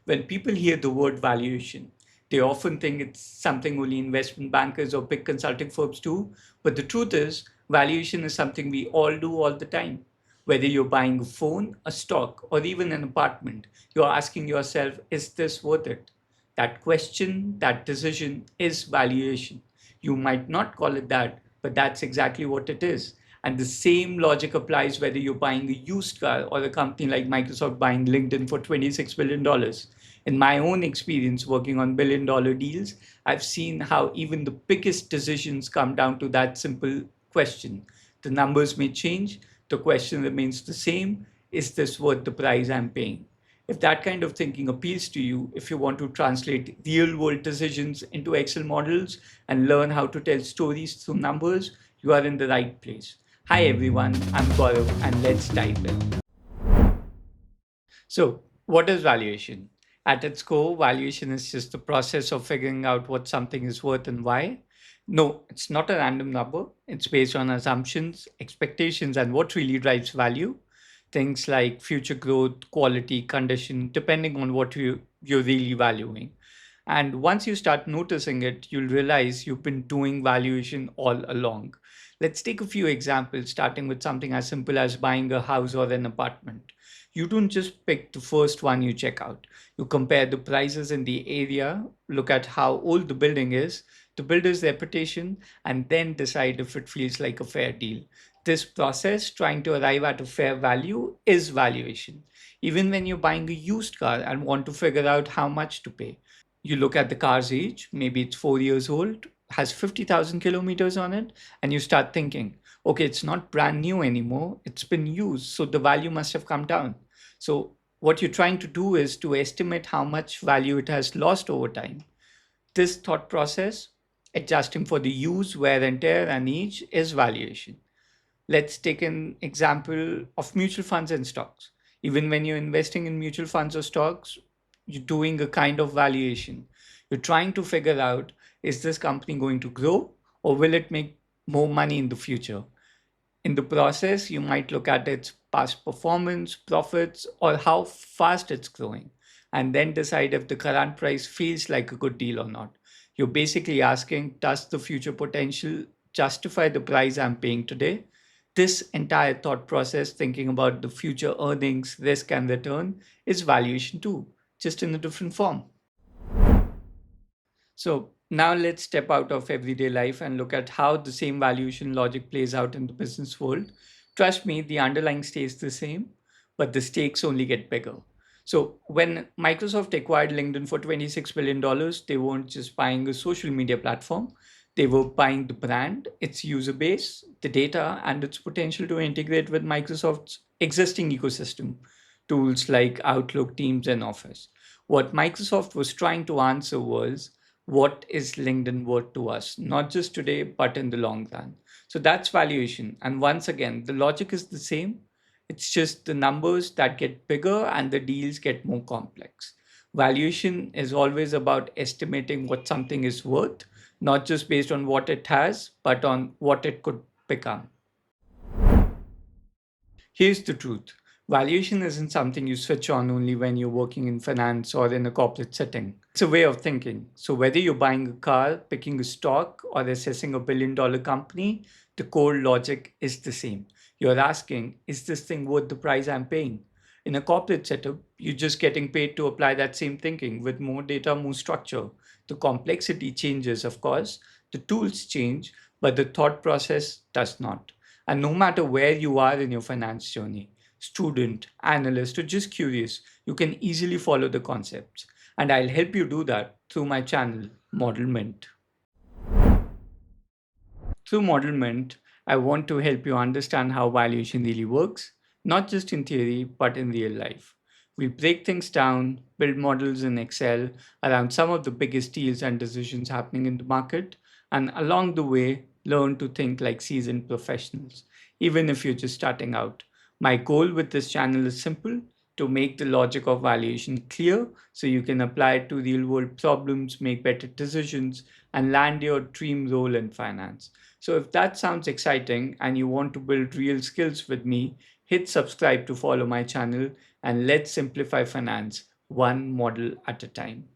When people hear the word valuation, they often think it's something only investment bankers or big consulting firms do. But the truth is, valuation is something we all do all the time. Whether you're buying a phone, a stock, or even an apartment, you're asking yourself, is this worth it? That question, that decision is valuation. You might not call it that, but that's exactly what it is. And the same logic applies whether you're buying a used car or a company like Microsoft buying LinkedIn for $26 billion. In my own experience working on billion-dollar deals, I've seen how even the biggest decisions come down to that simple question. The numbers may change, the question remains the same. Is this worth the price I'm paying? If that kind of thinking appeals to you, if you want to translate real world decisions into Excel models and learn how to tell stories through numbers, you are in the right place. Hi everyone, I'm Gaurav and let's dive in. So, what is valuation? At its core, valuation is just the process of figuring out what something is worth and why. No, it's not a random number. It's based on assumptions, expectations, and what really drives value. Things like future growth, quality, condition, depending on what you're really valuing. And once you start noticing it, you'll realize you've been doing valuation all along. Let's take a few examples, starting with something as simple as buying a house or an apartment. You don't just pick the first one you check out. You compare the prices in the area, look at how old the building is, the builder's reputation, and then decide if it feels like a fair deal. This process, trying to arrive at a fair value, is valuation. Even when you're buying a used car and want to figure out how much to pay, you look at the car's age, maybe it's 4 years old, has 50,000 kilometers on it, and you start thinking, okay, it's not brand new anymore, it's been used, so the value must have come down. So, what you're trying to do is to estimate how much value it has lost over time. This thought process, adjusting for the use, wear and tear, and age, is valuation. Let's take an example of mutual funds and stocks. Even when you're investing in mutual funds or stocks, you're doing a kind of valuation. You're trying to figure out, is this company going to grow or will it make more money in the future? In the process, you might look at its past performance, profits, or how fast it's growing, and then decide if the current price feels like a good deal or not. You're basically asking, does the future potential justify the price I'm paying today? This entire thought process, thinking about the future earnings, risk, and return, is valuation too, just in a different form. So now let's step out of everyday life and look at how the same valuation logic plays out in the business world. Trust me, the underlying stays the same, but the stakes only get bigger. So when Microsoft acquired LinkedIn for $26 billion, they weren't just buying a social media platform. They were buying the brand, its user base, the data, and its potential to integrate with Microsoft's existing ecosystem, tools like Outlook, Teams, and Office. What Microsoft was trying to answer was, what is LinkedIn worth to us, not just today, but in the long run. So that's valuation. And once again, the logic is the same. It's just the numbers that get bigger and the deals get more complex. Valuation is always about estimating what something is worth, not just based on what it has, but on what it could become. Here's the truth. Valuation isn't something you switch on only when you're working in finance or in a corporate setting. It's a way of thinking. So, whether you're buying a car, picking a stock, or assessing a billion-dollar company, the core logic is the same. You're asking, is this thing worth the price I'm paying? In a corporate setup, you're just getting paid to apply that same thinking with more data, more structure. The complexity changes, of course, the tools change, but the thought process does not. And no matter where you are in your finance journey, student, analyst, or just curious, you can easily follow the concepts. And I'll help you do that through my channel, Modelment. Through Modelment, I want to help you understand how valuation really works, not just in theory, but in real life. We break things down, build models in Excel around some of the biggest deals and decisions happening in the market, and along the way, learn to think like seasoned professionals, even if you're just starting out. My goal with this channel is simple, to make the logic of valuation clear so you can apply it to real world problems, make better decisions, and land your dream role in finance. So, if that sounds exciting and you want to build real skills with me, hit subscribe to follow my channel and let's simplify finance one model at a time.